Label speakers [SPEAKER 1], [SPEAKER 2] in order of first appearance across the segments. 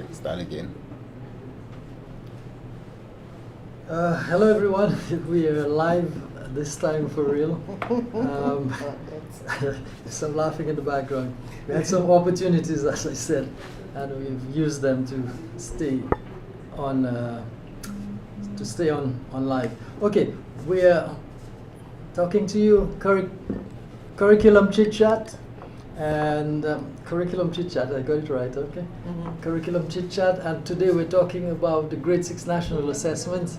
[SPEAKER 1] Okay, start again.
[SPEAKER 2] Hello everyone, we are live this time for real. Some laughing in the background. We had some opportunities, as I said, and we've used them to stay on on live. Okay, we're talking to you curriculum chit chat and curriculum chit chat. I got it right, okay?
[SPEAKER 3] Mm-hmm.
[SPEAKER 2] Curriculum chit chat, and today we're talking about the Grade 6 National Assessment.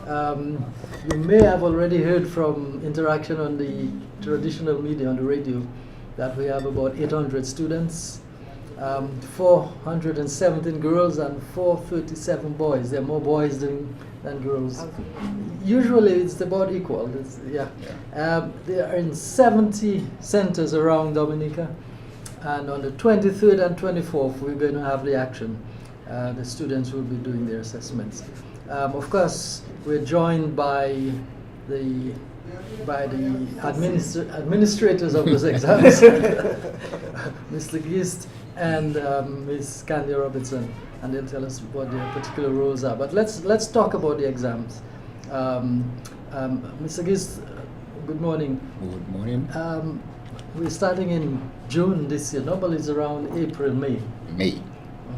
[SPEAKER 2] You may have already heard from interaction on the traditional media, on the radio, that we have about 800 students, 417 girls and 437 boys. There are more boys than girls. Usually it's about equal. They are in 70 centers around Dominica, and on the 23rd and 24th we're going to have the action. The students will be doing their assessments. Of course, we're joined by the administrators of those exams, Mr. Gist and Ms. Candy Robertson, and they'll tell us what their particular roles are. But let's talk about the exams. Mr. Gist, good morning.
[SPEAKER 1] Good morning.
[SPEAKER 2] We're starting in June this year. Normally it's around April, May.
[SPEAKER 1] May.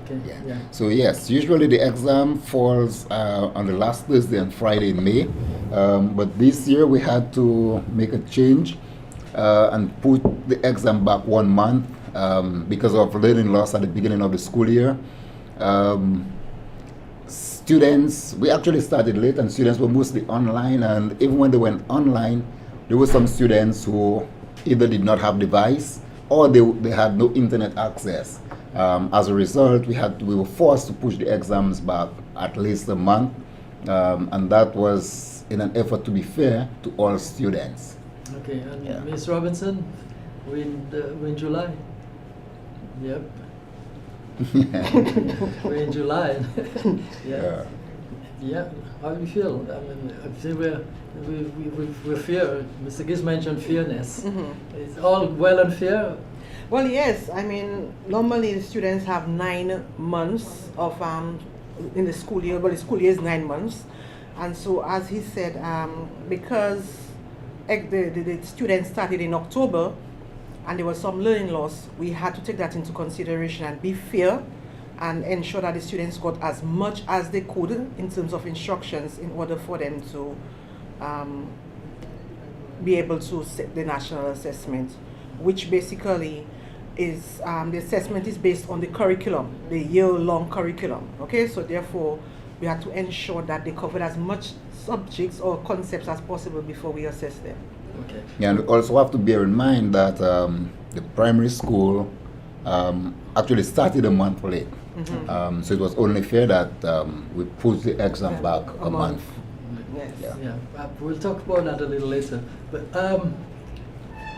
[SPEAKER 2] Okay.
[SPEAKER 1] Yeah. So yes, usually the exam falls on the last Thursday and Friday in May, but this year we had to make a change and put the exam back 1 month because of learning loss at the beginning of the school year. Students, we actually started late, and students were mostly online, and even when they went online, there were some students who either did not have device or they had no internet access. As a result, we were forced to push the exams back at least a month, and that was in an effort to be fair to all students.
[SPEAKER 2] Okay, and Ms. Robinson, we're in July. Yep. We're in July. Yeah. How do you feel? I mean, I think we're fear. Mr. Giz mentioned fairness.
[SPEAKER 3] Mm-hmm.
[SPEAKER 2] It's all well and fair.
[SPEAKER 3] Well, yes. I mean, normally the students have 9 months of in the school year. But the school year is 9 months, and so as he said, because the students started in October, and there was some learning loss, we had to take that into consideration and be fair, and ensure that the students got as much as they could in terms of instructions in order for them to be able to set the national assessment, which basically is the assessment is based on the curriculum, the year-long curriculum. Okay, so therefore we had to ensure that they covered as much subjects or concepts as possible before we assess them.
[SPEAKER 2] Okay.
[SPEAKER 1] Yeah, and we also have to bear in mind that the primary school actually started a month late.
[SPEAKER 3] Mm-hmm.
[SPEAKER 1] So it was only fair that we pushed the exam back a month.
[SPEAKER 3] Yes.
[SPEAKER 2] Yeah. We'll talk about that a little later. But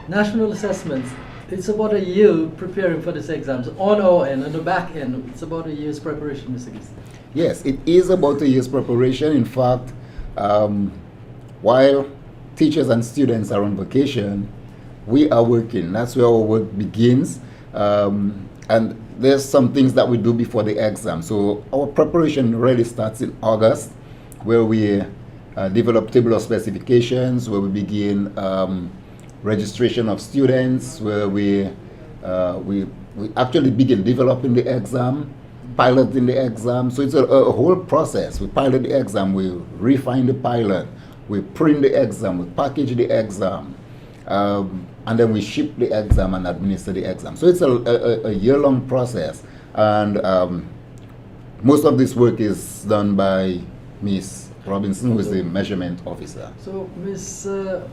[SPEAKER 2] national assessments, it's about a year preparing for these exams. On our end, on the back end, it's about a year's preparation, Mr. Gist.
[SPEAKER 1] Yes, it is about a year's preparation. In fact, while teachers and students are on vacation, we are working. That's where our work begins. And there's some things that we do before the exam. So our preparation really starts in August, where we develop table of specifications, where we begin registration of students, where we actually begin developing the exam, piloting the exam. So it's a whole process. We pilot the exam, we refine the pilot, we print the exam, we package the exam, and then we ship the exam and administer the exam. So it's a year-long process, and most of this work is done by Ms. Robinson, who is the measurement officer.
[SPEAKER 2] So, Ms.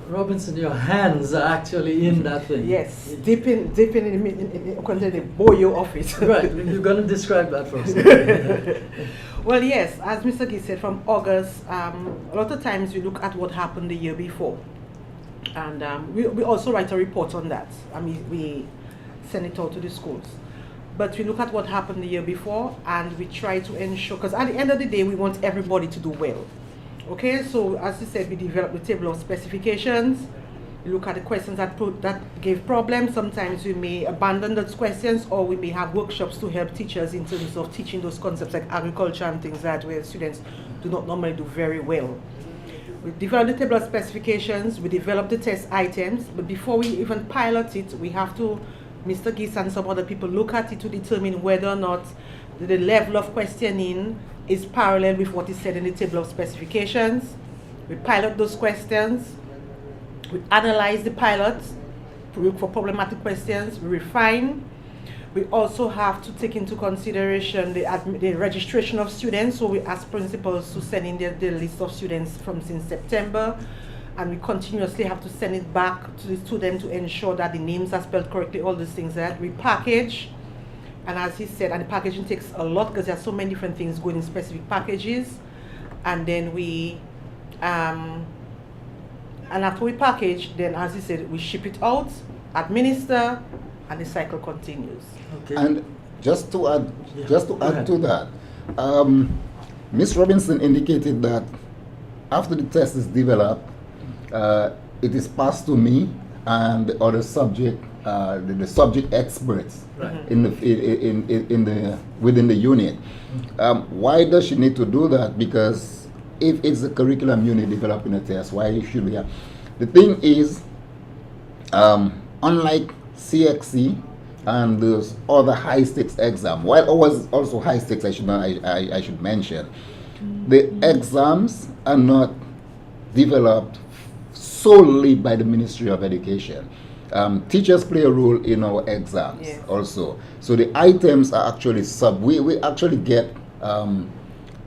[SPEAKER 2] Robinson, your hands are actually in that thing.
[SPEAKER 3] Yes, dipping in the Boyo office.
[SPEAKER 2] Right, you're going to describe that for us.
[SPEAKER 3] Well, yes, as Mr. Gee said, from August, a lot of times we look at what happened the year before. And we also write a report on that. I mean, we send it out to the schools. But we look at what happened the year before, and we try to ensure, because at the end of the day, we want everybody to do well. Okay, so as you said, we develop the table of specifications, We look at the questions that gave problems. Sometimes we may abandon those questions, or we may have workshops to help teachers in terms of teaching those concepts like agriculture and things that where students do not normally do very well. We develop the table of specifications, we develop the test items, but before we even pilot it, we have to, Mr. Geese and some other people look at it to determine whether or not the level of questioning is parallel with what is said in the table of specifications. We pilot those questions, we analyze the pilots, we look for problematic questions, we refine. We also have to take into consideration the registration of students, so we ask principals to send in the list of students from since September, and we continuously have to send it back to them to ensure that the names are spelled correctly, all these things that we package. And as he said, and the packaging takes a lot because there are so many different things going in specific packages. And then we, and after we package, then as he said, we ship it out, administer, and the cycle continues.
[SPEAKER 2] Okay.
[SPEAKER 1] And just to add,
[SPEAKER 2] ahead.
[SPEAKER 1] to that, Ms. Robinson indicated that after the test is developed, it is passed to me and the other subject, the subject experts
[SPEAKER 2] Right.
[SPEAKER 1] within the unit. Why does she need to do that? Because if it's a curriculum unit developing a test, why should we have? The thing is, unlike CXC and those other high stakes exam, while it was also high stakes, I should mention, the exams are not developed solely by the Ministry of Education. Teachers play a role in our exams also. So the items are actually we actually get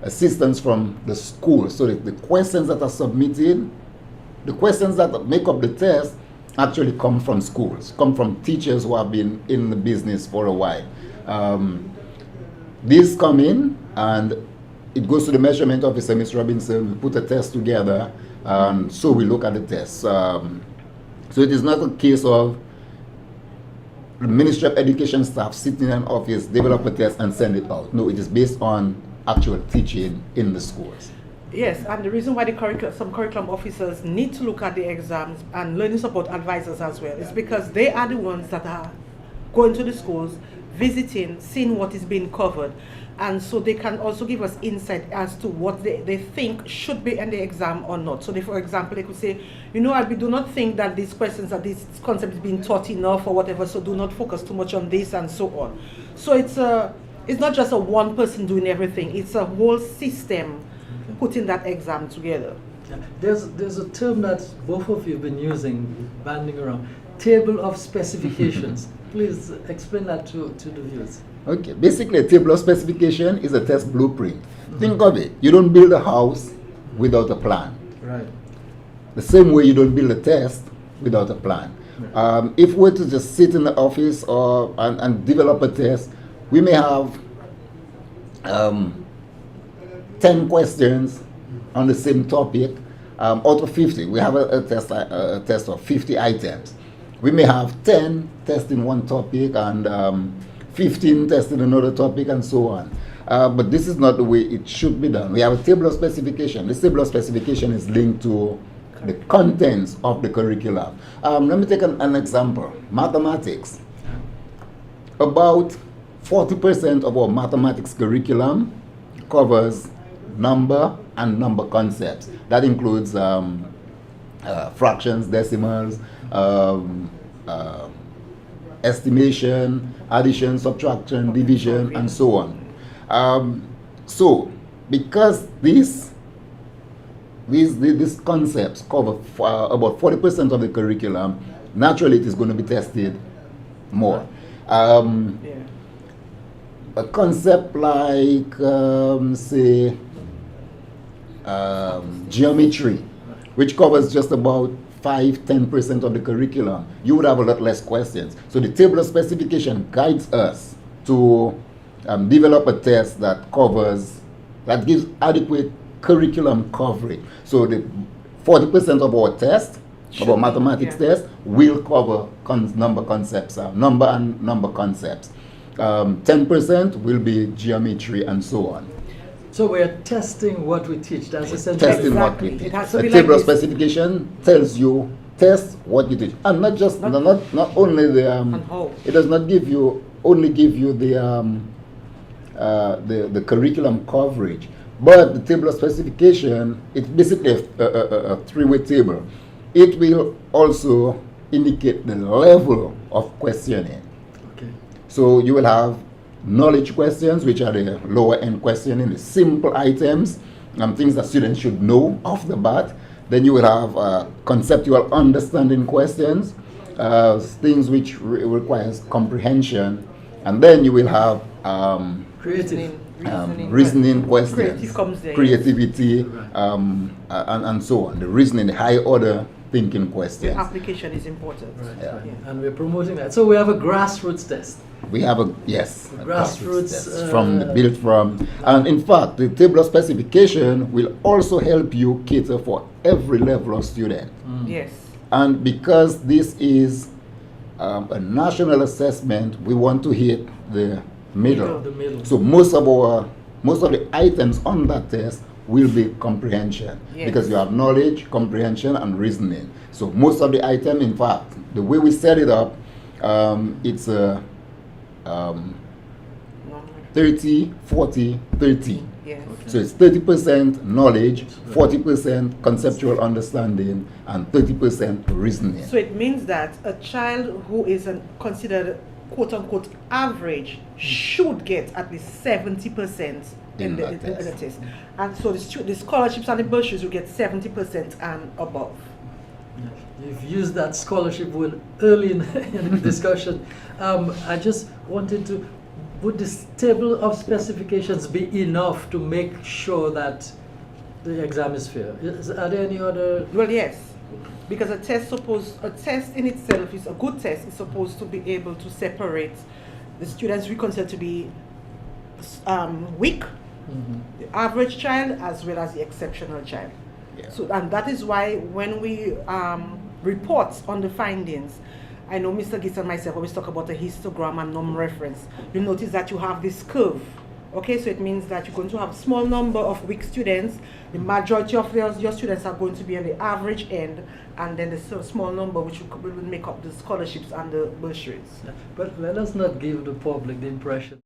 [SPEAKER 1] assistance from the school. So the questions that are submitted, the questions that make up the test actually come from schools, come from teachers who have been in the business for a while. These come in and it goes to the measurement officer, Ms. Robinson. We put a test together, so we look at the test. So it is not a case of the Ministry of Education staff sitting in an office, develop a test and send it out. No, it is based on actual teaching in the schools.
[SPEAKER 3] Yes, and the reason why some curriculum officers need to look at the exams and learning support advisors as well is because they are the ones that are going to the schools, visiting, seeing what is being covered. And so they can also give us insight as to what they think should be in the exam or not. So they, for example, they could say, we do not think that these questions or these concepts is being taught enough or whatever, so do not focus too much on this and so on. So it's not just a one person doing everything, it's a whole system putting that exam together.
[SPEAKER 2] Yeah. There's a term that both of you have been using, banding around, table of specifications. Please explain that to the viewers.
[SPEAKER 1] Okay, basically a table of specification is a test blueprint. Think of it, you don't build a house without a plan.
[SPEAKER 2] Right.
[SPEAKER 1] The same way you don't build a test without a plan.
[SPEAKER 2] Right.
[SPEAKER 1] If we're to just sit in the office and develop a test, we may have 10 questions on the same topic out of 50. We have a test of 50 items. We may have 10 tests in one topic and 15 tests in another topic and so on. But this is not the way it should be done. We have a table of specification. This table of specification is linked to the contents of the curriculum. Let me take an example. Mathematics. About 40% of our mathematics curriculum covers number and number concepts. That includes fractions, decimals, estimation, addition, subtraction, division, and so on. So, because these concepts cover about 40% of the curriculum, naturally it is going to be tested more. A concept like, say, geometry, which covers just about 5-10% of the curriculum, you would have a lot less questions. So the table of specification guides us to develop a test that gives adequate curriculum coverage. So the 40% of our test, of our mathematics test, will cover number and number concepts. 10% will be geometry and so on.
[SPEAKER 2] So we're testing what we teach. That's essentially
[SPEAKER 1] Testing what we teach.
[SPEAKER 3] It has to
[SPEAKER 1] A
[SPEAKER 3] be
[SPEAKER 1] table
[SPEAKER 3] like
[SPEAKER 1] of specification tells you test what you teach, and not just not only the
[SPEAKER 3] And how.
[SPEAKER 1] it does not give you only give you the curriculum coverage, but the table of specification, it's basically a three-way table. It will also indicate the level of questioning.
[SPEAKER 2] Okay.
[SPEAKER 1] So you will have knowledge questions, which are the lower end questioning, the simple items, and things that students should know off the bat. Then you will have conceptual understanding questions, things which requires comprehension, and then you will have
[SPEAKER 2] Creative.
[SPEAKER 1] reasoning questions,
[SPEAKER 3] Creative comes there, yes.
[SPEAKER 1] creativity,
[SPEAKER 2] Right.
[SPEAKER 1] and so on. The reasoning, the high order thinking
[SPEAKER 3] The
[SPEAKER 1] questions.
[SPEAKER 3] application is important.
[SPEAKER 2] Right,
[SPEAKER 1] Yeah.
[SPEAKER 2] right.
[SPEAKER 3] Yeah.
[SPEAKER 2] And we're promoting that. So we have a grassroots test.
[SPEAKER 1] We have a yes, a
[SPEAKER 2] Grassroots,
[SPEAKER 1] test built from, and in fact, the table of specification will also help you cater for every level of student.
[SPEAKER 3] Yes.
[SPEAKER 1] And because this is a national assessment, we want to hit the middle.
[SPEAKER 2] The middle.
[SPEAKER 1] So most of the items on that test will be comprehension,
[SPEAKER 3] Yes.
[SPEAKER 1] because you have knowledge, comprehension, and reasoning. So most of the item, in fact, the way we set it up, it's a
[SPEAKER 3] No.
[SPEAKER 1] 30, 40, 30.
[SPEAKER 3] Yes.
[SPEAKER 1] So it's 30% knowledge, 40% conceptual understanding, and 30% reasoning.
[SPEAKER 3] So it means that a child who is considered quote unquote average should get at least 70%
[SPEAKER 1] In
[SPEAKER 3] the
[SPEAKER 1] that test.
[SPEAKER 3] test. And so the scholarships and the bursaries will get 70% and above.
[SPEAKER 2] You've used that scholarship word early in the discussion. I just wanted to, would this table of specifications be enough to make sure that the exam is fair? Are there any other?
[SPEAKER 3] Well, yes, because a test in itself is a good test. Is supposed to be able to separate the students we consider to be weak, the average child, as well as the exceptional child.
[SPEAKER 1] Yeah.
[SPEAKER 3] So, and that is why when we report on the findings, I know Mr. Gitz and myself always talk about a histogram and norm reference. You notice that you have this curve. Okay, so it means that you're going to have a small number of weak students. The majority of your students are going to be on the average end, and then the small number which will make up the scholarships and the bursaries.
[SPEAKER 2] But let us not give the public the impression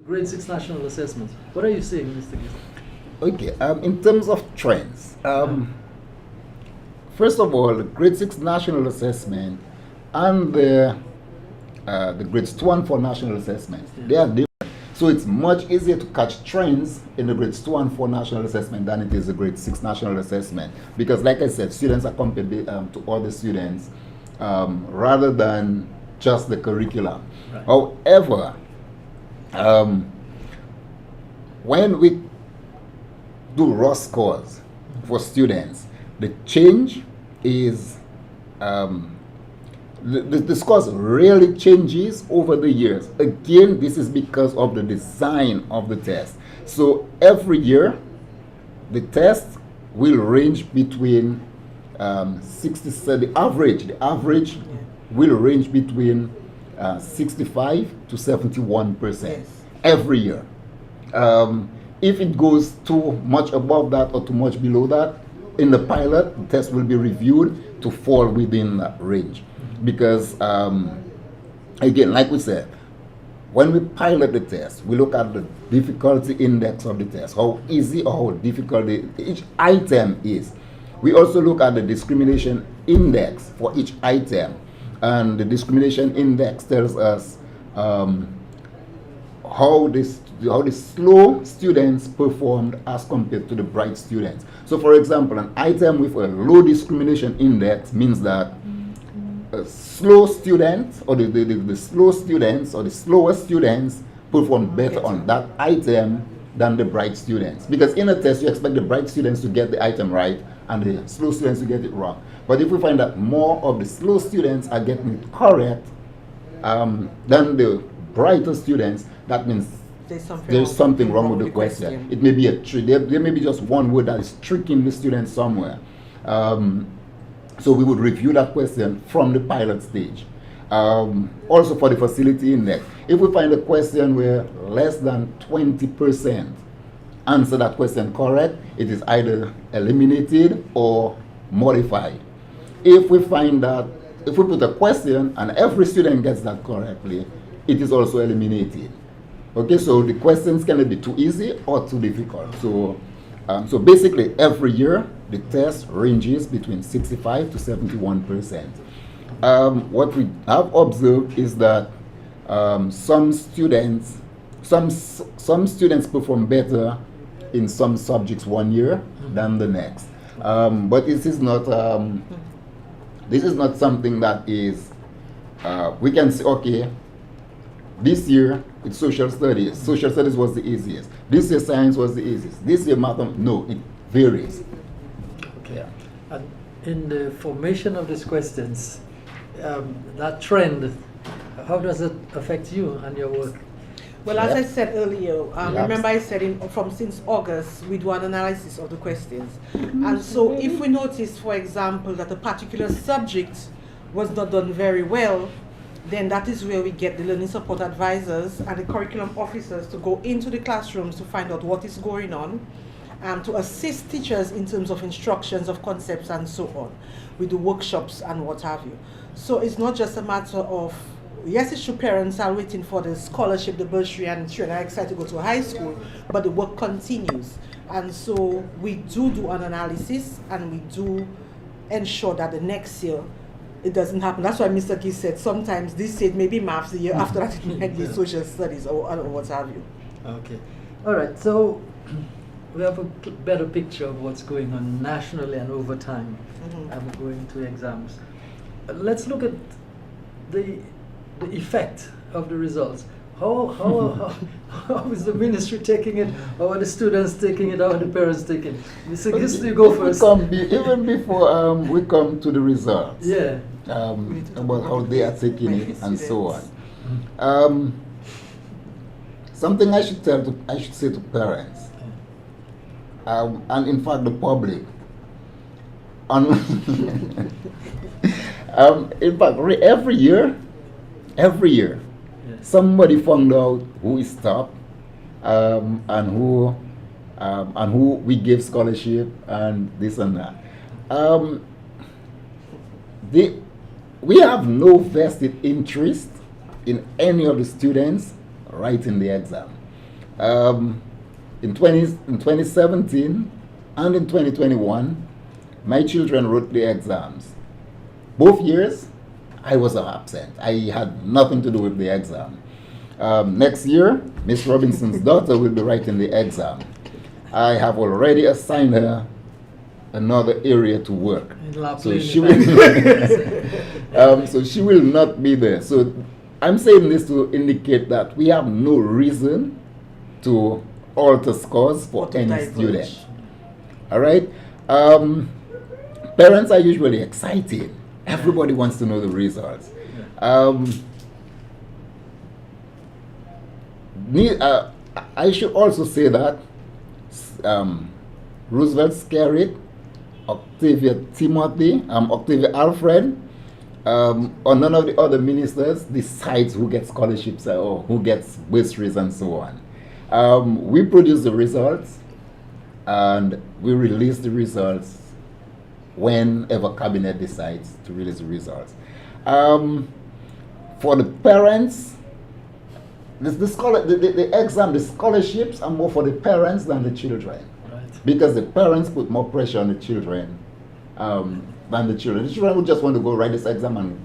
[SPEAKER 2] Grade 6 national assessment. What are you saying, Mr. Gill?
[SPEAKER 1] Okay, in terms of trends, first of all, the grade 6 national assessment and the grades 2 and 4 national assessments, they are different. So it's much easier to catch trends in the grades 2 and 4 national assessment than it is the grade 6 national assessment. Because like I said, students are compared to other students rather than just the curriculum.
[SPEAKER 2] Right.
[SPEAKER 1] However, when we do raw scores for students, the change is the scores really changes over the years. Again, this is because of the design of the test. So every year, the test will range between 60. The average will range between 65 to 71%
[SPEAKER 3] Yes.
[SPEAKER 1] every year. If it goes too much above that or too much below that, in the pilot, the test will be reviewed to fall within that range. Because, again, like we said, when we pilot the test, we look at the difficulty index of the test, how easy or how difficult each item is. We also look at the discrimination index for each item. And the discrimination index tells us how the slow students performed as compared to the bright students. So for example, an item with a low discrimination index means that a slow student or the slow students or the slower students perform better on that item than the bright students. Because in a test, you expect the bright students to get the item right and the slow students to get it wrong. But if we find that more of the slow students are getting it correct than the brighter students, that means there's something wrong with the question. It may be a trick. There may be just one word that is tricking the student somewhere. So we would review that question from the pilot stage. Also for the facility index, if we find a question where less than 20% answer that question correct, it is either eliminated or modified. If we find that, if we put a question and every student gets that correctly, it is also eliminated. Okay, so the questions can be too easy or too difficult. So basically every year the test ranges between 65 to 71%. What we have observed is that some students perform better in some subjects one year than the next. But this is not something that is we can say, okay, this year it's social studies. Social studies was the easiest. This year science was the easiest. This year math. No, it varies.
[SPEAKER 2] Okay. And in the formation of these questions, that trend, how does it affect you and your work?
[SPEAKER 3] Well, as I said earlier, remember I said since August we do an analysis of the questions. And so if we notice, for example, that a particular subject was not done very well, then that is where we get the learning support advisors and the curriculum officers to go into the classrooms to find out what is going on, to assist teachers in terms of instructions of concepts and so on. We do workshops and what have you. So it's not just a matter of, yes, it's true, parents are waiting for the scholarship, the bursary, and children are excited to go to high school, but the work continues. And so we do an analysis and we do ensure that the next year it doesn't happen. That's why Mr. Gill said sometimes this said maybe maths, the year after that it might be social studies or what have you.
[SPEAKER 2] Okay. All right. So we have a better picture of what's going on nationally and over time. I'm going to exams. Let's look at the effect of the results. How is the ministry taking it? How are the students taking it? How are the parents taking it? Mr. Gill, you go first.
[SPEAKER 1] Even before we come to the results,
[SPEAKER 2] yeah,
[SPEAKER 1] about how they are taking it and so on. Something I should say to parents, and in fact the public. In fact, every year, somebody found out who is top, and who we give scholarship and this and that. We have no vested interest in any of the students writing the exam. In 2017 and in 2021, my children wrote the exams. Both years, I was absent. I had nothing to do with the exam. Next year, Miss Robinson's daughter will be writing the exam. I have already assigned her another area to work. So she will, so she will not be there. So I'm saying this to indicate that we have no reason to alter scores for any student. All right? Parents are usually excited. Everybody wants to know the results. I should also say that Roosevelt Skerritt, Octavia Timothy, Octavia Alfred, or none of the other ministers decides who gets scholarships or who gets bursaries and so on. We produce the results and we release the results whenever cabinet decides to release the results. For the parents, the exam, the scholarships are more for the parents than the children. Right. Because the parents put more pressure on the children than the children. The children would just want to go write this exam and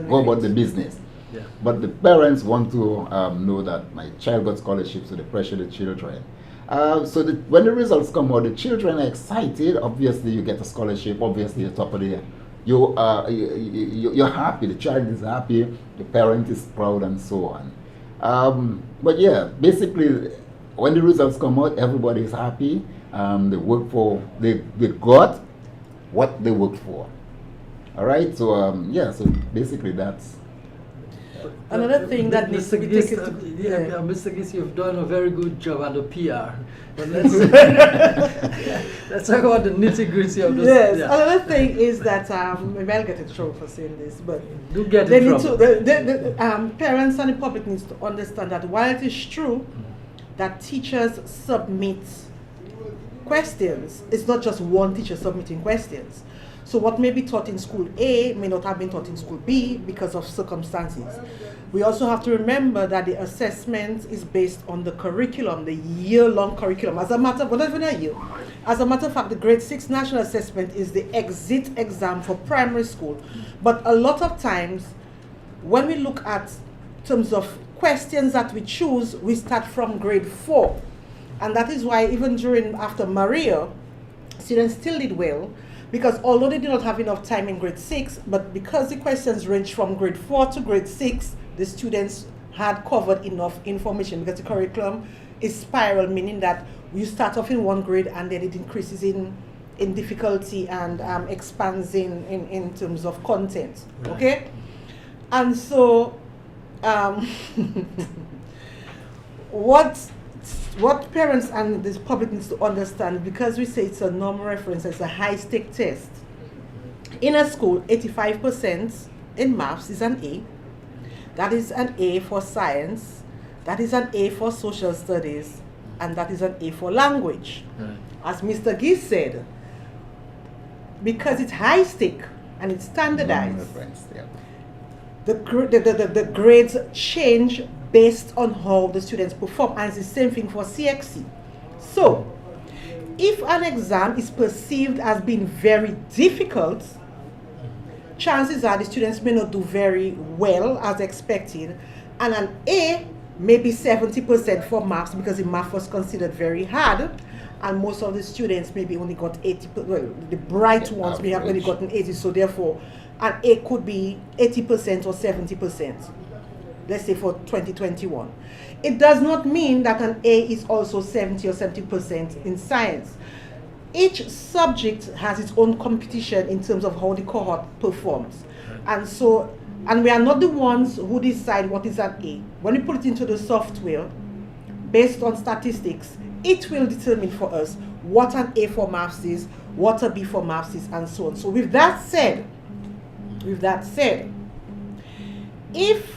[SPEAKER 1] go about the business. Yeah. But the parents want to know that my child got scholarships, so they pressure the children. So when the results come out, the children are excited. Obviously, you get a scholarship. Obviously, you're top of the year. You're happy. The child is happy. The parent is proud, and so on. But yeah, basically, when the results come out, everybody is happy. They got what they worked for. All right. So yeah. So basically, that's.
[SPEAKER 3] Another thing that needs to be taken
[SPEAKER 2] Mr. Giss, you've done a very good job at the PR. But let's let's talk about the nitty-gritty of this.
[SPEAKER 3] Yes, yeah. Another thing is that maybe I'll get in trouble for saying this, but
[SPEAKER 2] do get in trouble.
[SPEAKER 3] The parents and the public needs to understand that while it is true that teachers submit questions, it's not just one teacher submitting questions. So what may be taught in school A may not have been taught in school B because of circumstances. We also have to remember that the assessment is based on the curriculum, the year-long curriculum. As a matter of fact, the grade 6 national assessment is the exit exam for primary school. But a lot of times, when we look at terms of questions that we choose, we start from grade 4. And that is why even after Maria, students still did well, because although they did not have enough time in grade 6, but because the questions range from grade 4 to grade 6, the students had covered enough information because the curriculum is spiral, meaning that you start off in one grade and then it increases in difficulty and expands in terms of content. Right. Okay? And so what parents and the public needs to understand, because we say it's a normal reference, it's a high-stake test. In a school, 85% in maths is an A. That is an A for science. That is an A for social studies. And that is an A for language. Right. As Mr. Gies said, because it's high-stake and it's standardized, the grades change based on how the students perform, and it's the same thing for CXC. So, if an exam is perceived as being very difficult, chances are the students may not do very well as expected, and an A may be 70% for maths because the math was considered very hard, and most of the students maybe only got 80%, well, the bright ones may have only gotten 80, so therefore an A could be 80% or 70%. Let's say for 2021. It does not mean that an A is also 70 or 70% in science. Each subject has its own competition in terms of how the cohort performs. And we are not the ones who decide what is an A. When we put it into the software, based on statistics, it will determine for us what an A for maths is, what a B for maths is, and so on. So with that said, if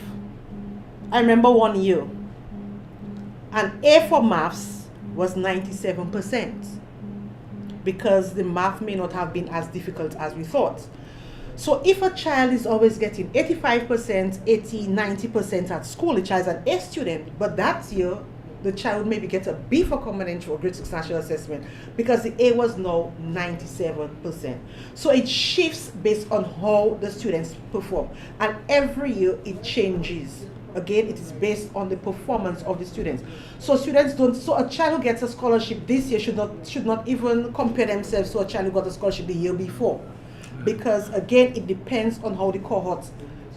[SPEAKER 3] I remember one year, an A for maths was 97% because the math may not have been as difficult as we thought. So if a child is always getting 85%, 80, 90% at school, the child is an A student, but that year the child maybe gets a B for common entry or grade 6 national assessment because the A was now 97%. So it shifts based on how the students perform. And every year it changes. Again, it is based on the performance of the students. So a child who gets a scholarship this year should not even compare themselves to a child who got a scholarship the year before. Because again, it depends on how the cohort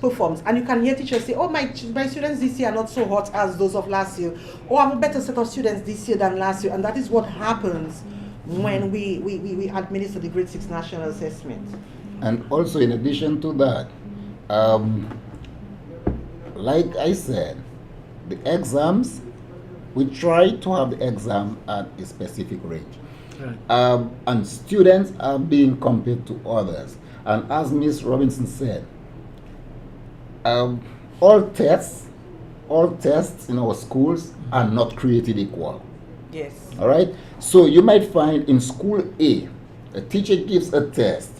[SPEAKER 3] performs. And you can hear teachers say, oh, my students this year are not so hot as those of last year. Or I have a better set of students this year than last year. And that is what happens when we administer the grade 6 national assessment.
[SPEAKER 1] And also in addition to that, like I said, the exams, we try to have the exam at a specific range.
[SPEAKER 2] Right.
[SPEAKER 1] And students are being compared to others. And as Ms. Robinson said, all tests in our schools are not created equal.
[SPEAKER 3] Yes.
[SPEAKER 1] All right? So you might find in school A, a teacher gives a test,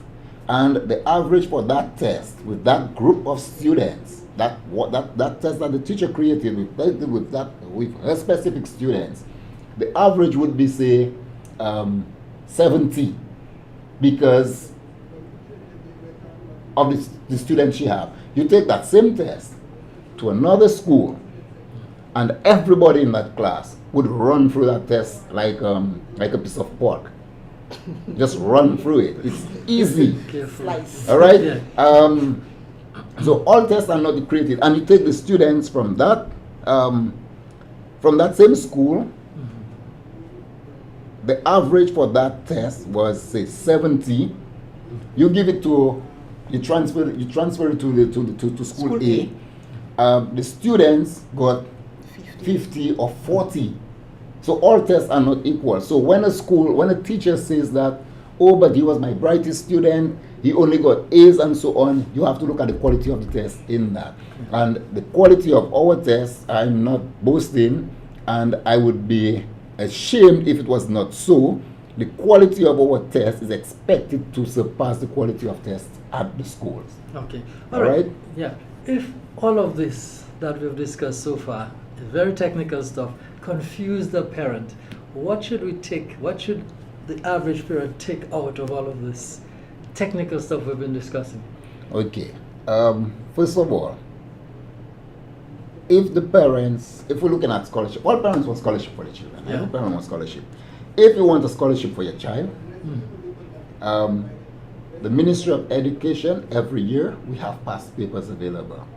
[SPEAKER 1] and the average for that test with that group of students, that test that the teacher created with her specific students, the average would be say 70 because of the students she have. You take that same test to another school, and everybody in that class would run through that test like a piece of pork. Just run through it. It's easy.
[SPEAKER 3] Slice.
[SPEAKER 1] All right.
[SPEAKER 2] Yeah.
[SPEAKER 1] So all tests are not created, and you take the students from that same school. The average for that test was say 70. You give it to, you transfer it to school A. The students got 50 or 40. So all tests are not equal. So when a teacher says that, oh, but he was my brightest student, he only got A's and so on, you have to look at the quality of the test in that. And the quality of our tests, I'm not boasting, and I would be ashamed if it was not so. The quality of our test is expected to surpass the quality of tests at the schools.
[SPEAKER 2] Okay.
[SPEAKER 1] All right?
[SPEAKER 2] Yeah. If all of this that we've discussed so far, very technical stuff, confuse the parent, what should the average parent take out of all of this technical stuff we've been discussing?
[SPEAKER 1] Okay. First of all, if we're looking at scholarship, all parents want scholarship for their children.
[SPEAKER 2] Yeah.
[SPEAKER 1] Every parent wants scholarship. If you want a scholarship for your child, the Ministry of Education, every year, we have past papers available.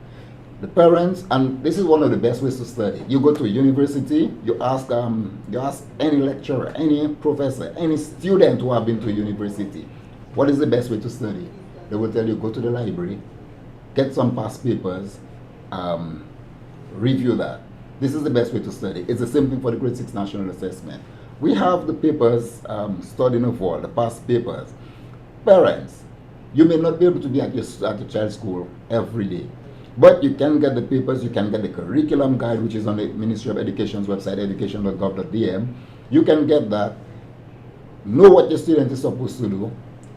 [SPEAKER 1] The parents, and this is one of the best ways to study. You go to a university, you ask any lecturer, any professor, any student who have been to a university, what is the best way to study? They will tell you, go to the library, get some past papers, review that. This is the best way to study. It's the same thing for the grade 6 national assessment. We have the papers studying of all, the past papers. Parents, you may not be able to be at your child's school every day, but you can get the papers, you can get the curriculum guide, which is on the Ministry of Education's website, education.gov.dm. You can get that, know what your student is supposed to do,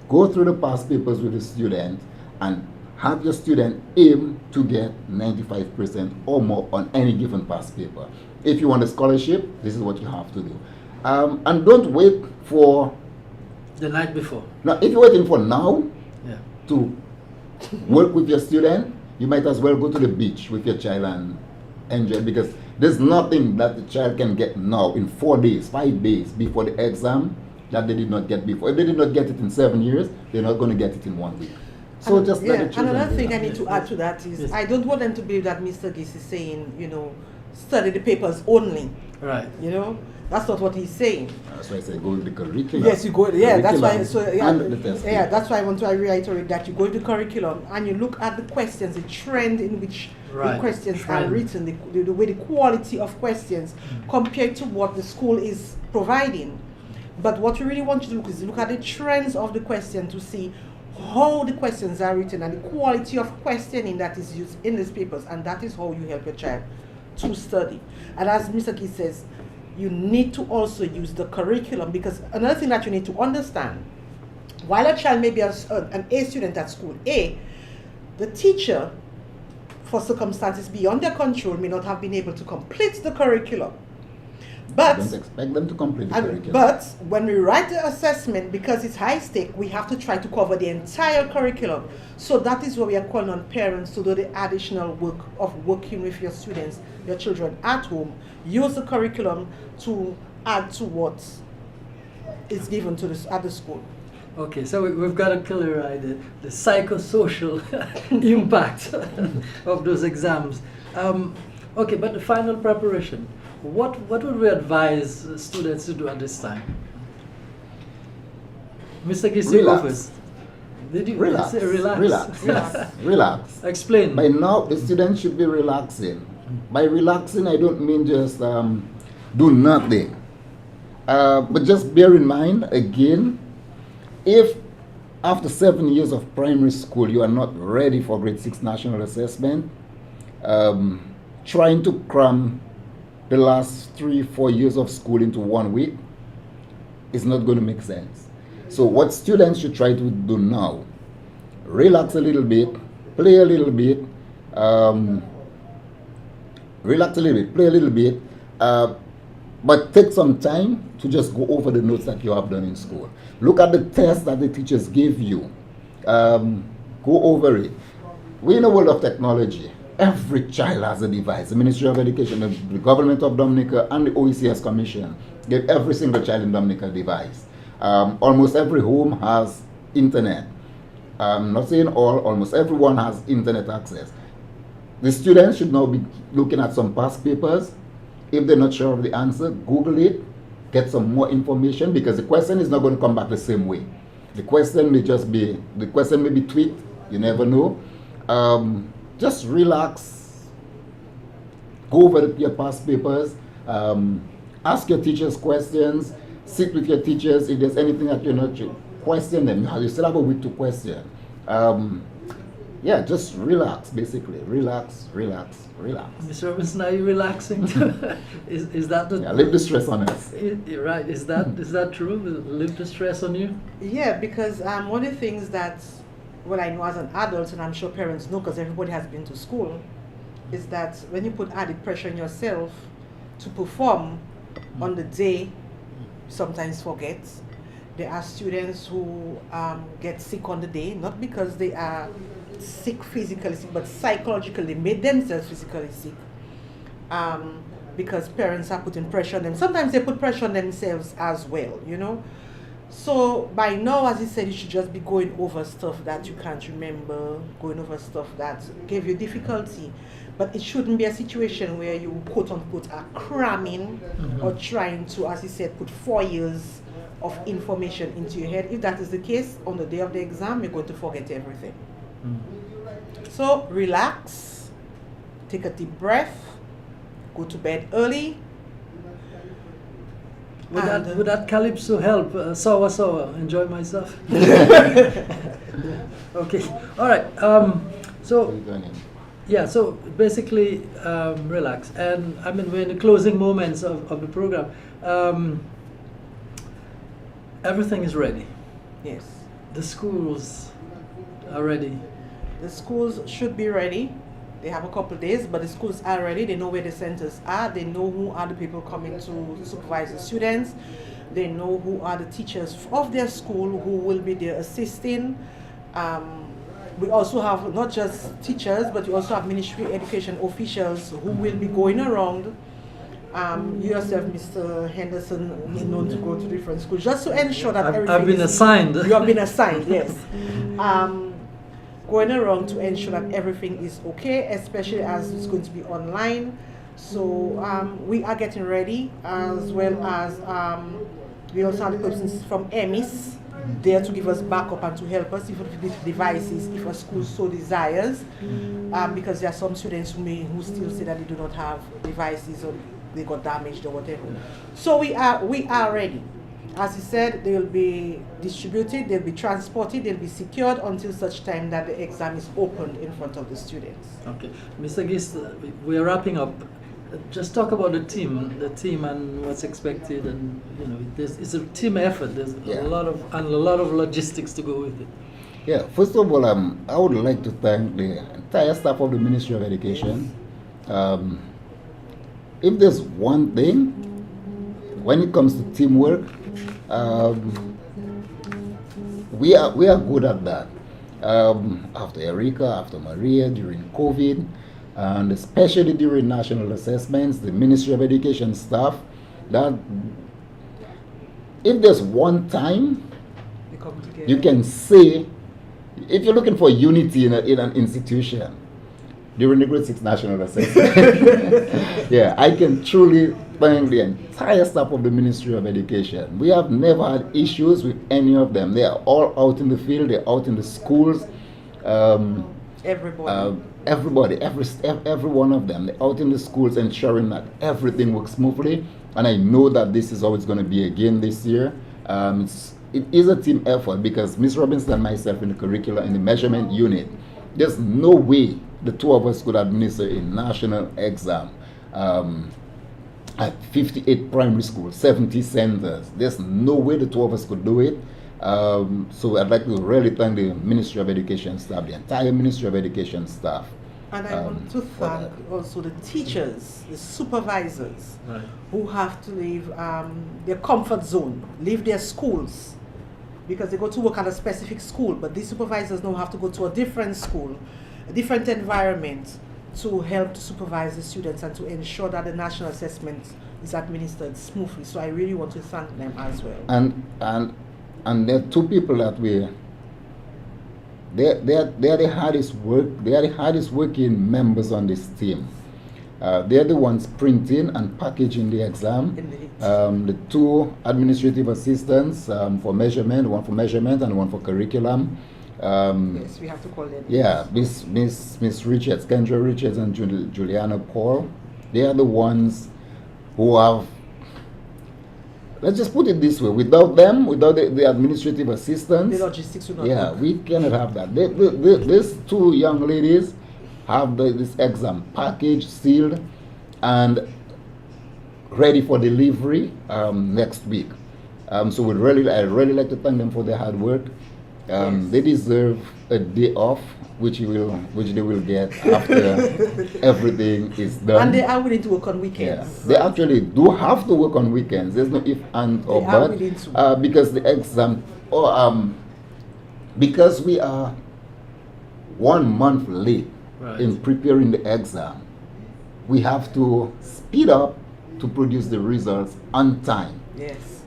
[SPEAKER 1] go through the past papers with the student, and have your student aim to get 95% or more on any given past paper. If you want a scholarship, this is what you have to do. And don't wait for
[SPEAKER 2] The night before.
[SPEAKER 1] now. If you're waiting for now
[SPEAKER 2] Yeah.
[SPEAKER 1] to work with your student, you might as well go to the beach with your child and enjoy, because there's nothing that the child can get now in 4 days, 5 days before the exam that they did not get before. If they did not get it in 7 years, they're not going to get it in 1 week. So
[SPEAKER 3] And,
[SPEAKER 1] just let the children
[SPEAKER 3] another
[SPEAKER 1] do
[SPEAKER 3] thing
[SPEAKER 1] that.
[SPEAKER 3] I need to add to that is
[SPEAKER 2] Yes.
[SPEAKER 3] I don't want them to believe that Mr. Gis is saying, study the papers only.
[SPEAKER 2] Right.
[SPEAKER 3] That's not what he's saying.
[SPEAKER 1] That's why I say go with the curriculum.
[SPEAKER 3] Yes, you go. Yeah, that's why.
[SPEAKER 1] Curriculum and the test.
[SPEAKER 3] Yeah, that's why I want to reiterate that you go to the curriculum and you look at the questions, the trend in which
[SPEAKER 2] Right.
[SPEAKER 3] the questions
[SPEAKER 2] Trend.
[SPEAKER 3] are written, the way the quality of questions compared to what the school is providing. But what we really want you to do is look at the trends of the question to see how the questions are written and the quality of questioning that is used in these papers, and that is how you help your child to study. And as Mr. Key says, you need to also use the curriculum, because another thing that you need to understand, while a child may be an A student at school A, the teacher, for circumstances beyond their control, may not have been able to complete the curriculum. But
[SPEAKER 1] don't expect them to complete the curriculum.
[SPEAKER 3] But when we write the assessment, because it's high stake, we have to try to cover the entire curriculum. So that is what we are calling on parents to do the additional work of working with your students, your children at home. Use the curriculum to add to what is given to at the school.
[SPEAKER 2] Okay, so we've got a clear idea, the psychosocial impact of those exams. Okay, but the final preparation, what would we advise students to do at this time? Mr. Gissi, go first. Did you
[SPEAKER 1] Relax.
[SPEAKER 2] say relax?
[SPEAKER 1] Relax. Yes. Relax.
[SPEAKER 2] Explain.
[SPEAKER 1] By now, the students should be relaxing. By relaxing, I don't mean just do nothing. But just bear in mind, again, if after 7 years of primary school you are not ready for grade 6 national assessment, trying to cram the last 3-4 years of school into 1 week is not going to make sense. So what students should try to do now, relax a little bit, play a little bit, relax a little bit, play a little bit, but take some time to just go over the notes that you have done in school. Look at the tests that the teachers give you. Go over it. We're in a world of technology. Every child has a device. The Ministry of Education, the government of Dominica, and the OECS Commission gave every single child in Dominica a device. Almost every home has internet. I'm not saying all, almost everyone has internet access. The students should now be looking at some past papers. If they're not sure of the answer, Google it, get some more information, because the question is not going to come back the same way. The question may be tweaked, you never know. Just relax, go over your past papers, ask your teachers questions, sit with your teachers. If there's anything that you're not sure, question them. You still have a week to question. Yeah, just relax, basically. Relax, relax, relax.
[SPEAKER 2] Mr. Robinson, are you relaxing? is that the...
[SPEAKER 1] Yeah, leave the stress on us.
[SPEAKER 2] Right, is that true? Leave the stress on you?
[SPEAKER 3] Yeah, because one of the things that, what I know as an adult, and I'm sure parents know because everybody has been to school, is that when you put added pressure on yourself to perform on the day, sometimes forget. There are students who get sick on the day, not because they are sick physically sick, but psychologically they made themselves physically sick, because parents are putting pressure on them. Sometimes they put pressure on themselves as well, you know. So by now, as he said, you should just be going over stuff that you can't remember, going over stuff that gave you difficulty. But it shouldn't be a situation where you quote unquote are cramming or trying to, as he said, put 4 years of information into your head. If that is the case, on the day of the exam, you're going to forget everything. So relax, take a deep breath, go to bed early.
[SPEAKER 2] Would that calypso help? Sawa, enjoy myself. Okay, all right. So yeah, so basically relax. And I mean, we're in the closing moments of the program. Everything is ready.
[SPEAKER 3] Yes.
[SPEAKER 2] The schools are ready.
[SPEAKER 3] The schools should be ready. They have a couple of days, but the schools are ready. They know where the centers are. They know who are the people coming to supervise the students. They know who are the teachers of their school who will be there assisting. We also have not just teachers, but we also have Ministry of Education officials who will be going around. You yourself, Mr. Henderson, is known to go to different schools just to ensure that everything
[SPEAKER 2] I've been assigned.
[SPEAKER 3] You have been assigned, yes. Going around to ensure that everything is okay, especially as it's going to be online. So we are getting ready, as well as we also have the persons from EMIS there to give us backup and to help us even with devices if a school so desires, because there are some students who still say that they do not have devices or they got damaged or whatever. So we are ready. As he said, they will be distributed, they'll be transported, they'll be secured until such time that the exam is opened in front of the students.
[SPEAKER 2] Okay, Mr. Gist, we're wrapping up. Just talk about the team and what's expected, and you know, it's a team effort. There's a lot of logistics to go with it.
[SPEAKER 1] Yeah, first of all, I would like to thank the entire staff of the Ministry of Education. If there's one thing when it comes to teamwork, we are good at that. After Erika, after Maria, during COVID, and especially during national assessments, the Ministry of Education staff, that if there's one time
[SPEAKER 3] They come together.
[SPEAKER 1] you can say, if you're looking for unity in an institution, during the Grade 6 National Assessment, yeah, I can truly thank the entire staff of the Ministry of Education. We have never had issues with any of them. They are all out in the field, they're out in the schools.
[SPEAKER 3] Everybody.
[SPEAKER 1] Every one of them, they're out in the schools ensuring that everything works smoothly. And I know that this is how it's going to be again this year. It is a team effort because Ms. Robinson and myself in the curriculum, in the measurement unit, there's no way the two of us could administer a national exam at 58 primary schools, 70 centers. There's no way the two of us could do it. So I'd like to really thank the Ministry of Education staff, the entire Ministry of Education staff.
[SPEAKER 3] And I want to thank also the teachers, the supervisors,
[SPEAKER 2] Right.
[SPEAKER 3] who have to leave their comfort zone, leave their schools, because they go to work at a specific school, but these supervisors now have to go to a different school, a different environment, to help to supervise the students and to ensure that the national assessment is administered smoothly. So I really want to thank them as well.
[SPEAKER 1] And there are two people that they are the hardest working members on this team. They're the ones printing and packaging the exam. The two administrative assistants for measurement, one for measurement and one for curriculum.
[SPEAKER 3] Yes, we have to call them.
[SPEAKER 1] Yeah, Miss Richards, Kendra Richards and Juliana Paul. They are the ones who have, let's just put it this way, without them, without the administrative assistants,
[SPEAKER 3] The logistics will not
[SPEAKER 1] yeah,
[SPEAKER 3] work.
[SPEAKER 1] we cannot have that. These two young ladies have this exam packaged, sealed, and ready for delivery next week. So I really like to thank them for their hard work.
[SPEAKER 3] Yes.
[SPEAKER 1] They deserve a day off, which they will get after everything is done.
[SPEAKER 3] And they are willing to work on
[SPEAKER 1] Yeah,
[SPEAKER 3] weekends.
[SPEAKER 1] they actually do have to work on weekends. There's no if and or
[SPEAKER 3] They are
[SPEAKER 1] but
[SPEAKER 3] willing to.
[SPEAKER 1] because the exam because we are 1 month late
[SPEAKER 2] Right.
[SPEAKER 1] in preparing the exam, we have to speed up to produce the results on time.
[SPEAKER 3] Yes.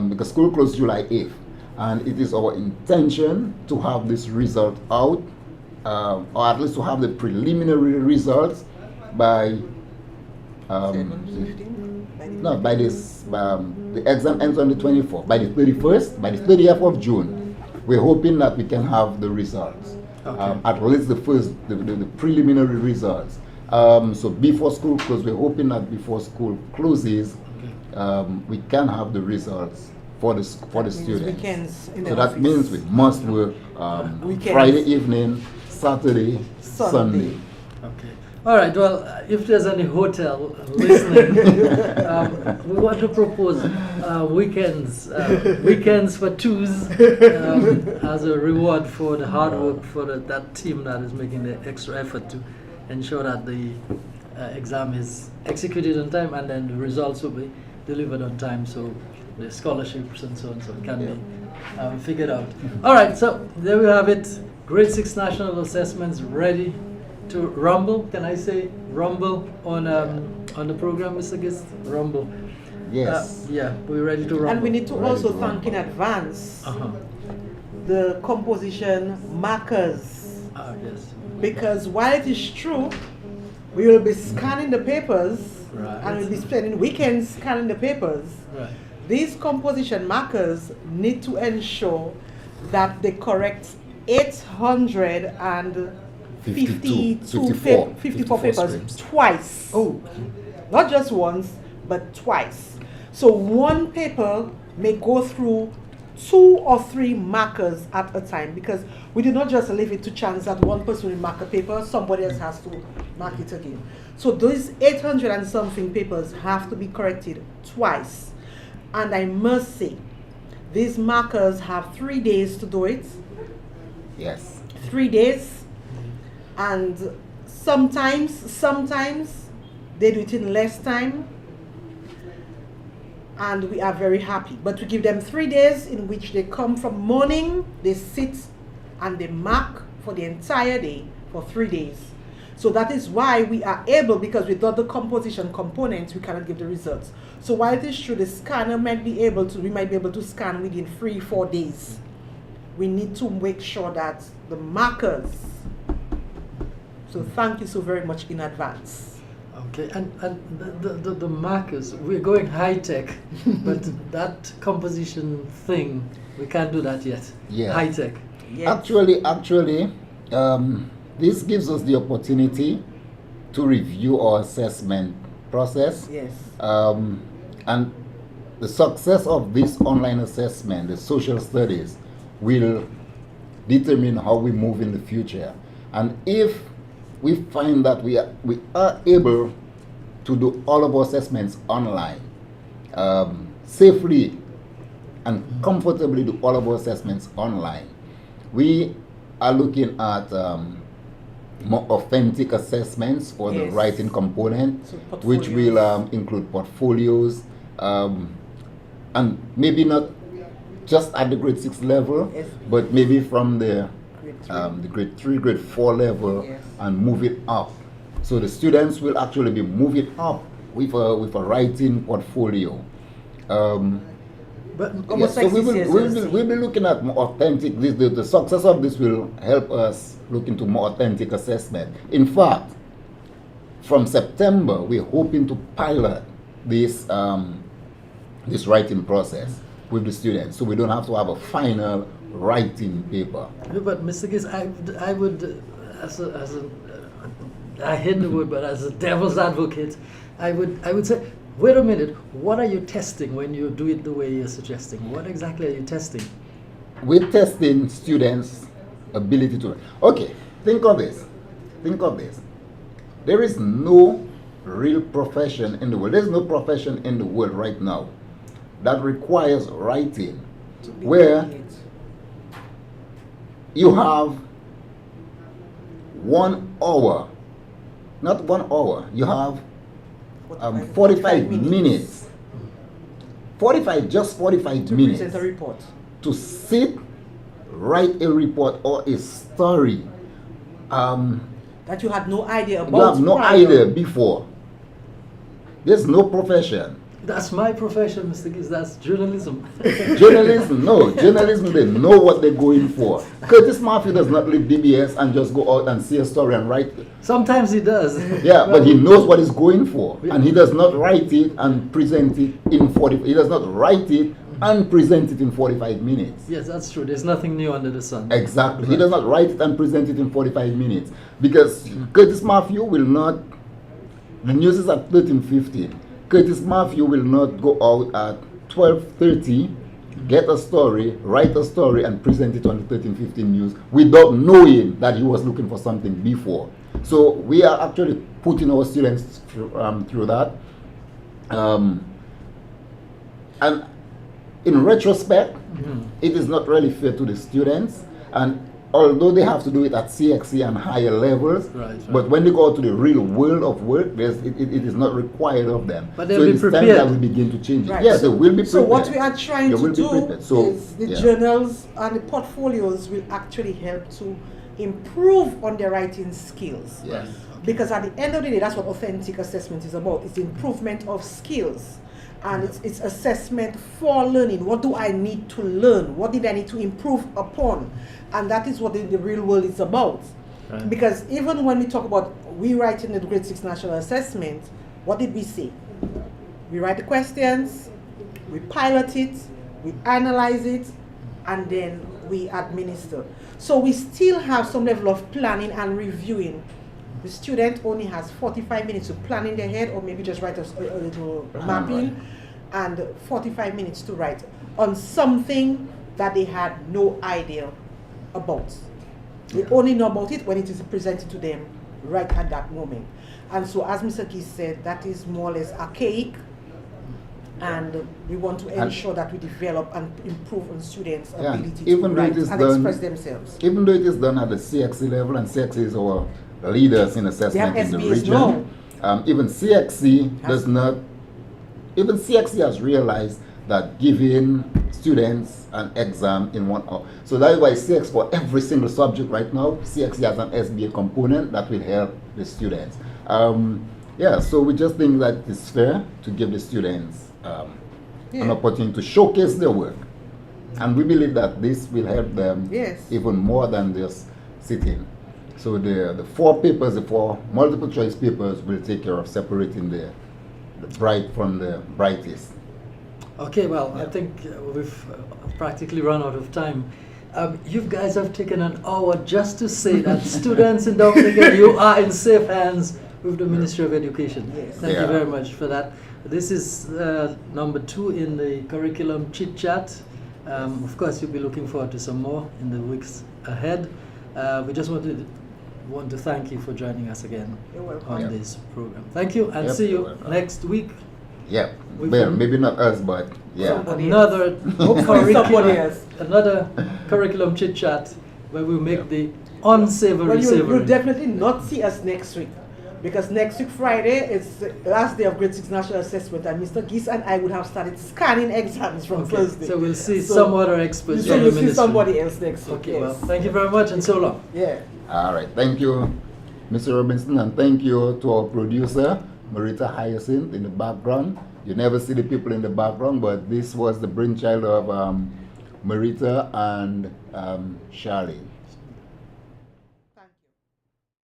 [SPEAKER 1] Because school closed July 8th, and it is our intention to have this result out, or at least to have the preliminary results by
[SPEAKER 3] 7:15?
[SPEAKER 1] no, by this, the exam ends on the 24th. By the 31st, by the 30th of June, we're hoping that we can have the results.
[SPEAKER 2] Okay.
[SPEAKER 1] At least the preliminary results. So before school closes, we're hoping that before school closes, we can have the results for the
[SPEAKER 3] Means
[SPEAKER 1] students.
[SPEAKER 3] weekends in the
[SPEAKER 1] So that
[SPEAKER 3] office.
[SPEAKER 1] means we must work
[SPEAKER 3] Weekends.
[SPEAKER 1] Friday evening, Saturday, Sunday.
[SPEAKER 2] Okay. All right. Well, if there's any hotel listening, we want to propose weekends for twos as a reward for the hard work for that team that is making the extra effort to ensure that the exam is executed on time and then the results will be delivered on time. So the scholarships and so on can be figured out. All right. So there we have it. Grade 6 national assessments ready to rumble. Can I say rumble on the program, Mr. Gist? Rumble.
[SPEAKER 1] Yes.
[SPEAKER 2] Yeah, we're ready to rumble.
[SPEAKER 3] And we need to
[SPEAKER 1] Ready
[SPEAKER 3] also
[SPEAKER 1] to
[SPEAKER 3] thank in
[SPEAKER 1] rumble.
[SPEAKER 3] advance
[SPEAKER 2] Uh-huh.
[SPEAKER 3] the composition markers,
[SPEAKER 2] Yes.
[SPEAKER 3] because while it is true, we will be scanning the papers
[SPEAKER 2] Right.
[SPEAKER 3] and we'll be spending weekends scanning the papers.
[SPEAKER 2] Right.
[SPEAKER 3] These composition markers need to ensure that they correct 854
[SPEAKER 1] 54
[SPEAKER 3] papers
[SPEAKER 1] streams.
[SPEAKER 3] twice.
[SPEAKER 2] Oh.
[SPEAKER 3] Not just once, but twice. So one paper may go through 2 or 3 markers at a time, because we do not just leave it to chance that one person will mark a paper, somebody else has to mark it again. So those 800 and something papers have to be corrected twice. And I must say, these markers have 3 days to do it.
[SPEAKER 1] Yes.
[SPEAKER 3] 3 days. And sometimes they do it in less time. and we are very happy. But we give them 3 days in which they come from morning, they sit and they mark for the entire day for 3 days. So that is why we are able, because without the composition components, we cannot give the results. So while it is true the scanner might be able to, we might be able to scan within 3-4 days, we need to make sure that the markers. So thank you so very much in advance.
[SPEAKER 2] Okay, and the markers, we're going high tech, but that composition thing, we can't do that yet.
[SPEAKER 1] Yeah.
[SPEAKER 2] High tech.
[SPEAKER 3] Yes.
[SPEAKER 1] Actually, this gives us the opportunity to review our assessment process.
[SPEAKER 3] Yes.
[SPEAKER 1] And the success of this online assessment, the social studies, will determine how we move in the future. And if we find that we are able to do all of our assessments online, safely and comfortably do all of our assessments online, we are looking at more authentic assessments for the
[SPEAKER 3] Yes.
[SPEAKER 1] writing component,
[SPEAKER 3] So
[SPEAKER 1] which will include portfolios, and maybe not just at the grade 6 level,
[SPEAKER 3] Yes.
[SPEAKER 1] but maybe from the
[SPEAKER 3] Grade 3.
[SPEAKER 1] grade 3, grade 4 level,
[SPEAKER 3] Yes.
[SPEAKER 1] and move it up. So the students will actually be moving up with a writing portfolio.
[SPEAKER 2] But
[SPEAKER 3] Almost
[SPEAKER 1] Yes,
[SPEAKER 3] like
[SPEAKER 1] so
[SPEAKER 3] CCSLC.
[SPEAKER 1] we'll be looking at more authentic. The success of this will help us look into more authentic assessment. In fact, from September, we're hoping to pilot this this writing process with the students, so we don't have to have a final writing paper.
[SPEAKER 2] But Mr. Giz, I would, I hate the word, but as a devil's advocate, I would say, wait a minute, what are you testing when you do it the way you're suggesting? What exactly are you testing?
[SPEAKER 1] We're testing students' ability to. Okay, think of this. Think of this. There is no real profession in the world. There's no profession in the world right now that requires writing,
[SPEAKER 3] To be
[SPEAKER 1] where
[SPEAKER 3] accurate.
[SPEAKER 1] you have 1 hour, not 1 hour, you have 45 minutes. 45
[SPEAKER 3] to
[SPEAKER 1] minutes
[SPEAKER 3] present a report.
[SPEAKER 1] to sit, write a report or a story.
[SPEAKER 3] That you had no idea about.
[SPEAKER 1] You have no
[SPEAKER 3] prior.
[SPEAKER 1] idea before. There's no profession.
[SPEAKER 2] That's my profession, Mr. Giz, that's journalism.
[SPEAKER 1] Journalism, no. Journalism, they know what they're going for. Curtis Murphy does not leave DBS and just go out and see a story and write it.
[SPEAKER 2] Sometimes he does.
[SPEAKER 1] Yeah, but he knows what he's going for. And he does not write it and present it in 40. He does not write it and present it in 45 minutes.
[SPEAKER 2] Yes, that's true. There's nothing new under the sun.
[SPEAKER 1] Exactly. He does not write it and present it in 45 minutes. Because Curtis Matthew will not, the news is at 13:15. Curtis Matthew will not go out at 12:30, get a story, write a story, and present it on the 13:15 news without knowing that he was looking for something before. So we are actually putting our students through that. And in retrospect, it is not really fair to the students. And although they have to do it at CXC and higher levels,
[SPEAKER 2] Right.
[SPEAKER 1] but when they go out to the real world of work, it is not required of them.
[SPEAKER 2] But they'll
[SPEAKER 1] so
[SPEAKER 2] be
[SPEAKER 1] it's time
[SPEAKER 2] prepared.
[SPEAKER 1] that we begin to change it.
[SPEAKER 3] Right.
[SPEAKER 1] Yes, they will be prepared.
[SPEAKER 3] So what we are trying
[SPEAKER 1] They
[SPEAKER 3] to
[SPEAKER 1] will be
[SPEAKER 3] do
[SPEAKER 1] prepared. So,
[SPEAKER 3] is the
[SPEAKER 1] yeah.
[SPEAKER 3] journals and the portfolios will actually help to improve on their writing skills.
[SPEAKER 1] Yes.
[SPEAKER 3] Because at the end of the day, that's what authentic assessment is about. It's improvement of skills. And it's assessment for learning. What do I need to learn? What did I need to improve upon? And that is what the real world is about.
[SPEAKER 2] Right.
[SPEAKER 3] Because even when we talk about we writing the grade 6 national assessment, what did we say? We write the questions, we pilot it, we analyze it, and then we administer. So we still have some level of planning and reviewing. The student only has 45 minutes to plan in their head, or maybe just write a little mapping, and 45 minutes to write on something that they had no idea about. They only know about it when it is presented to them right at that moment. And so, as Mr. Keith said, that is more or less archaic, and we want to ensure that we develop and improve on students'
[SPEAKER 1] Yeah,
[SPEAKER 3] ability to
[SPEAKER 1] even though
[SPEAKER 3] write
[SPEAKER 1] it is
[SPEAKER 3] and
[SPEAKER 1] done-
[SPEAKER 3] express themselves.
[SPEAKER 1] Even though it is done at the CXC level, and CXC is our leaders in assessment
[SPEAKER 3] They have
[SPEAKER 1] in the
[SPEAKER 3] SBS
[SPEAKER 1] region,
[SPEAKER 3] now.
[SPEAKER 1] even CXC does not even CXC has realized that giving students an exam in 1 hour. So that is why CX for every single subject right now, CXC has an SBA component that will help the students. Yeah, so we just think that it's fair to give the students an opportunity to showcase their work. And we believe that this will help them even more than just sitting. So the 4 papers, the 4 multiple choice papers will take care of separating the bright from the brightest.
[SPEAKER 2] Okay, well, I think we've practically run out of time. You guys have taken an hour just to say that students in Dominican, you are in safe hands with the Ministry of Education.
[SPEAKER 3] Yes.
[SPEAKER 2] Thank you very much for that. This is number 2 in the curriculum Chit Chat. Of course, you'll be looking forward to some more in the weeks ahead. We just want to thank you for joining us again on this program. Thank you, and see you next week.
[SPEAKER 1] Yeah, well, maybe not us, but yeah.
[SPEAKER 2] Another curriculum Chit Chat where we make the unsavory savory.
[SPEAKER 3] You'll definitely not see us next week, because next week Friday is the last day of grade 6 national assessment, and Mr. Geese and I would have started scanning exams from Thursday.
[SPEAKER 2] So we'll see some other experts
[SPEAKER 3] so
[SPEAKER 2] from the
[SPEAKER 3] you'll see
[SPEAKER 2] ministry.
[SPEAKER 3] somebody else next week.
[SPEAKER 2] Okay, well, thank you very much, and so long.
[SPEAKER 3] Yeah.
[SPEAKER 1] All right, thank you, Mr. Robinson, and thank you to our producer, Marita Hyacinth, in the background. You never see the people in the background, but this was the brainchild of Marita and Charlie.